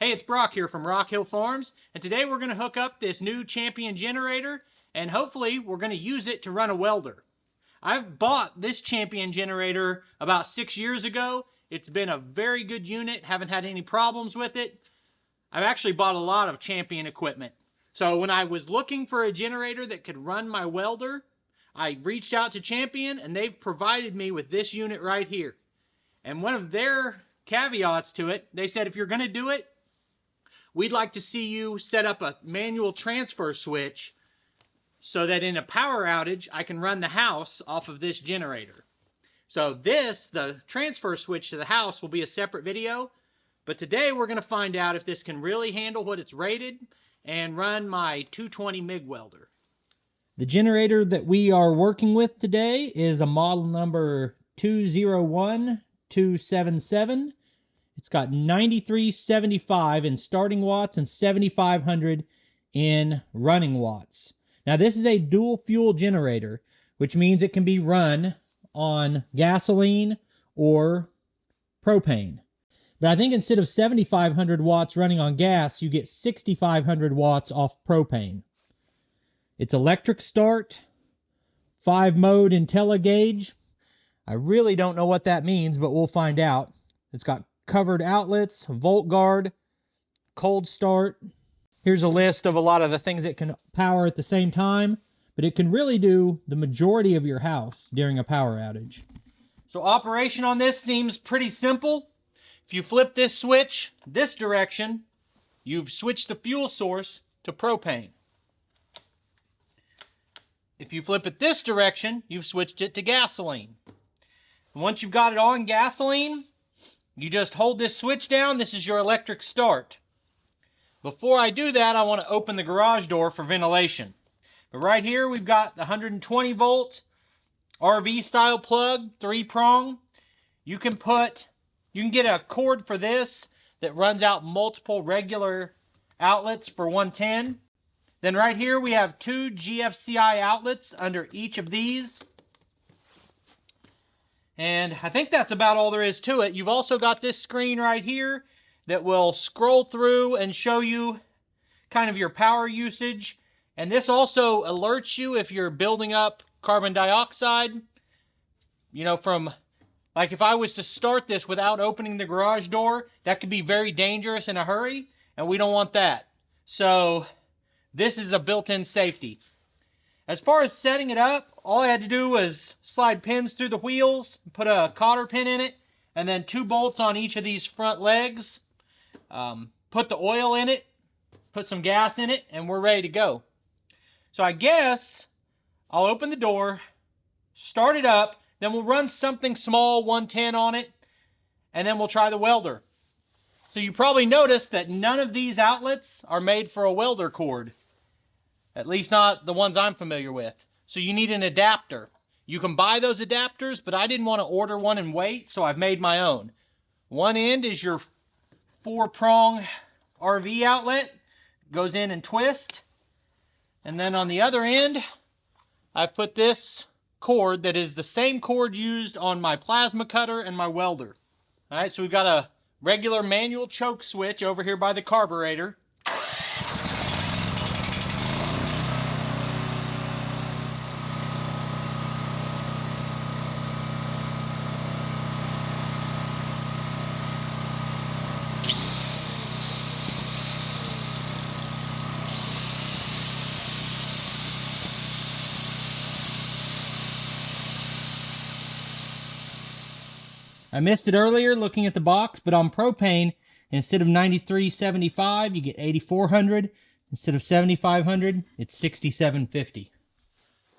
Hey, it's Brock here from Rock Hill Farms, and today we're going to hook up this new Champion generator, and hopefully we're going to use it to run a welder. I've bought this Champion generator about 6 years ago. It's been a very good unit, haven't had any problems with it. I've actually bought a lot of Champion equipment. So when I was looking for a generator that could run my welder, I reached out to Champion, and they've provided me with this unit right here. And one of their caveats to it, they said if you're going to do it, we'd like to see you set up a manual transfer switch so that in a power outage, I can run the house off of this generator. So the transfer switch to the house, will be a separate video. But today we're going to find out if this can really handle what it's rated and run my 220 MIG welder. The generator that we are working with today is a model number 201277. It's got 9375 in starting watts and 7500 in running watts. Now this is a dual fuel generator, which means it can be run on gasoline or propane. But I think instead of 7500 watts running on gas, you get 6500 watts off propane. It's electric start, 5-mode IntelliGauge. I really don't know what that means, but we'll find out. It's got covered outlets, volt guard, cold start. Here's a list of a lot of the things it can power at the same time, but it can really do the majority of your house during a power outage. So operation on this seems pretty simple. If you flip this switch this direction, you've switched the fuel source to propane. If you flip it this direction, you've switched it to gasoline. And once you've got it on gasoline, you just hold this switch down. This is your electric start. Before I do that, I want to open the garage door for ventilation. But right here, we've got the 120 volt RV style plug, 3-prong. You can get a cord for this that runs out multiple regular outlets for 110. Then right here, we have 2 GFCI outlets under each of these. And I think that's about all there is to it. You've also got this screen right here that will scroll through and show you kind of your power usage. And this also alerts you if you're building up carbon dioxide. You know, like if I was to start this without opening the garage door, that could be very dangerous in a hurry, and we don't want that. So this is a built-in safety. As far as setting it up, all I had to do was slide pins through the wheels, put a cotter pin in it, and then 2 bolts on each of these front legs. Put the oil in it, put some gas in it, and we're ready to go. So I guess I'll open the door, start it up, then we'll run something small, 110 on it, and then we'll try the welder. So you probably noticed that none of these outlets are made for a welder cord. At least not the ones I'm familiar with. So you need an adapter. You can buy those adapters, but I didn't want to order one and wait, so I've made my own. One end is your 4-prong RV outlet. Goes in and twists. And then on the other end, I've put this cord that is the same cord used on my plasma cutter and my welder. Alright, so we've got a regular manual choke switch over here by the carburetor. I missed it earlier looking at the box, but on propane, instead of 9375, you get 8400. Instead of 7500, it's 6750.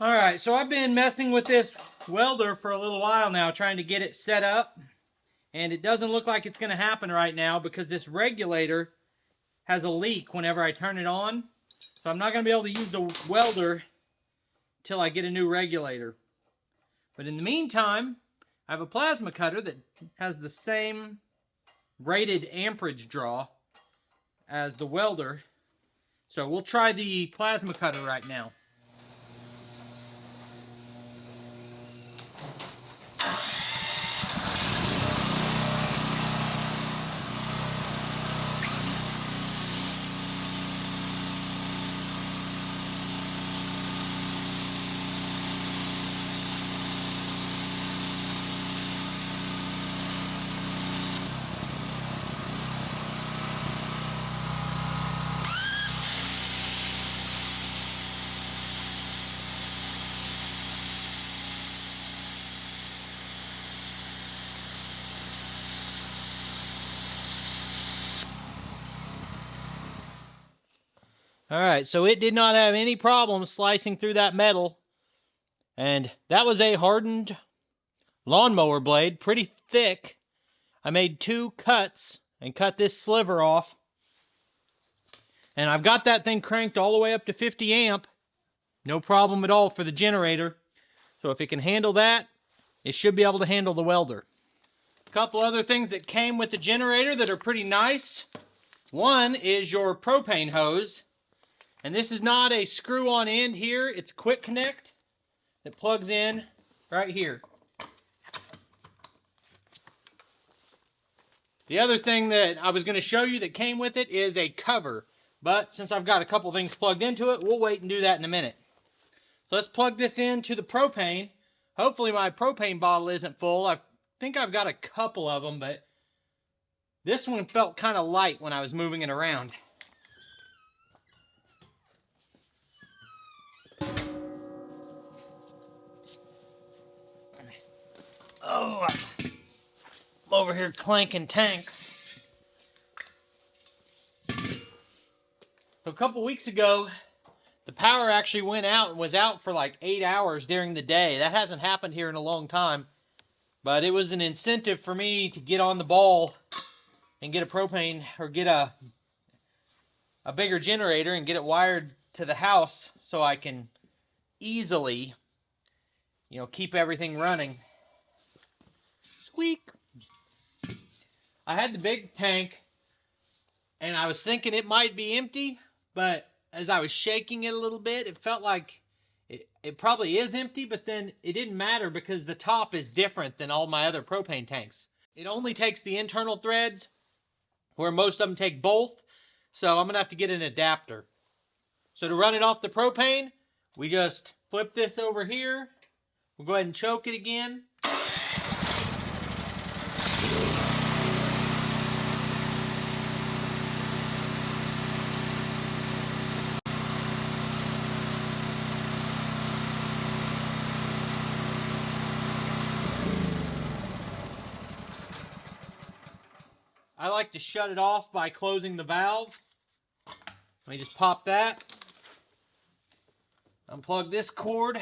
Alright, so I've been messing with this welder for a little while now, trying to get it set up. And it doesn't look like it's going to happen right now because this regulator has a leak whenever I turn it on. So I'm not going to be able to use the welder until I get a new regulator. But in the meantime, I have a plasma cutter that has the same rated amperage draw as the welder. So we'll try the plasma cutter right now. Alright, so it did not have any problem slicing through that metal. And that was a hardened lawnmower blade, pretty thick. I made 2 cuts and cut this sliver off. And I've got that thing cranked all the way up to 50 amp. No problem at all for the generator. So if it can handle that, it should be able to handle the welder. A couple other things that came with the generator that are pretty nice. One is your propane hose. And this is not a screw-on end here. It's a quick connect that plugs in right here. The other thing that I was going to show you that came with it is a cover. But since I've got a couple things plugged into it, we'll wait and do that in a minute. So let's plug this into the propane. Hopefully my propane bottle isn't full. I think I've got a couple of them, but this one felt kind of light when I was moving it around. Oh, I'm over here clanking tanks. So a couple weeks ago, the power actually went out and was out for like 8 hours during the day. That hasn't happened here in a long time. But it was an incentive for me to get on the ball and get a propane, or get a bigger generator and get it wired to the house so I can easily, keep everything running. Squeak! I had the big tank and I was thinking it might be empty, but as I was shaking it a little bit, it felt like it probably is empty, but then it didn't matter because the top is different than all my other propane tanks. It only takes the internal threads, where most of them take both, so I'm going to have to get an adapter. So to run it off the propane, we just flip this over here. We'll go ahead and choke it again. I like to shut it off by closing the valve. Let me just pop that. Unplug this cord.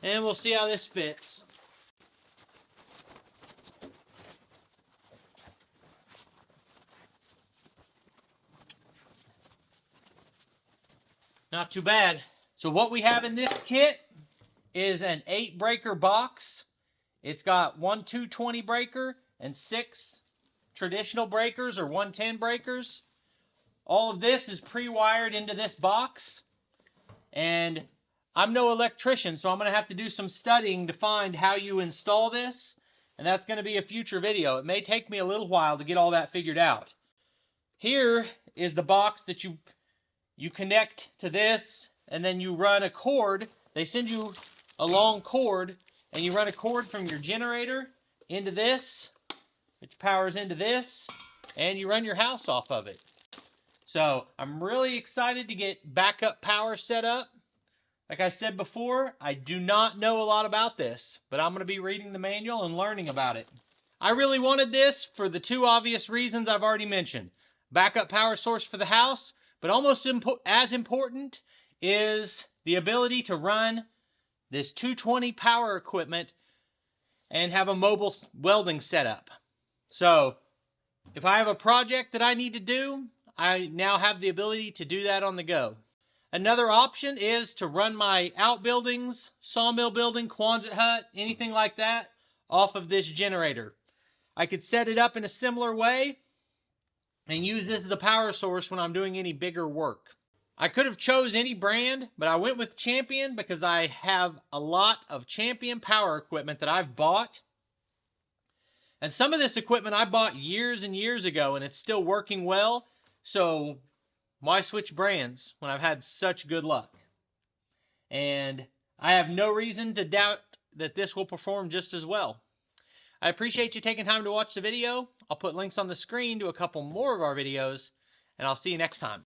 And we'll see how this fits. Not too bad. So what we have in this kit is an 8-breaker box. It's got 1 220 breaker and 6 traditional breakers or 110 breakers. All of this is pre-wired into this box. And I'm no electrician, so I'm going to have to do some studying to find how you install this. And that's going to be a future video. It may take me a little while to get all that figured out. Here is the box that you connect to this, and then you run a cord. They send you a long cord, and you run a cord from your generator into this, which powers into this, and you run your house off of it. So I'm really excited to get backup power set up. Like I said before, I do not know a lot about this, but I'm going to be reading the manual and learning about it. I really wanted this for the 2 obvious reasons I've already mentioned. Backup power source for the house, but almost as important is the ability to run this 220 power equipment and have a mobile welding setup. So if I have a project that I need to do, I now have the ability to do that on the go. Another option is to run my outbuildings, sawmill building, Quonset hut, anything like that, off of this generator. I could set it up in a similar way and use this as a power source when I'm doing any bigger work. I could have chose any brand, but I went with Champion because I have a lot of Champion power equipment that I've bought. And some of this equipment I bought years and years ago, and it's still working well. So why switch brands when I've had such good luck? And I have no reason to doubt that this will perform just as well. I appreciate you taking time to watch the video. I'll put links on the screen to a couple more of our videos, and I'll see you next time.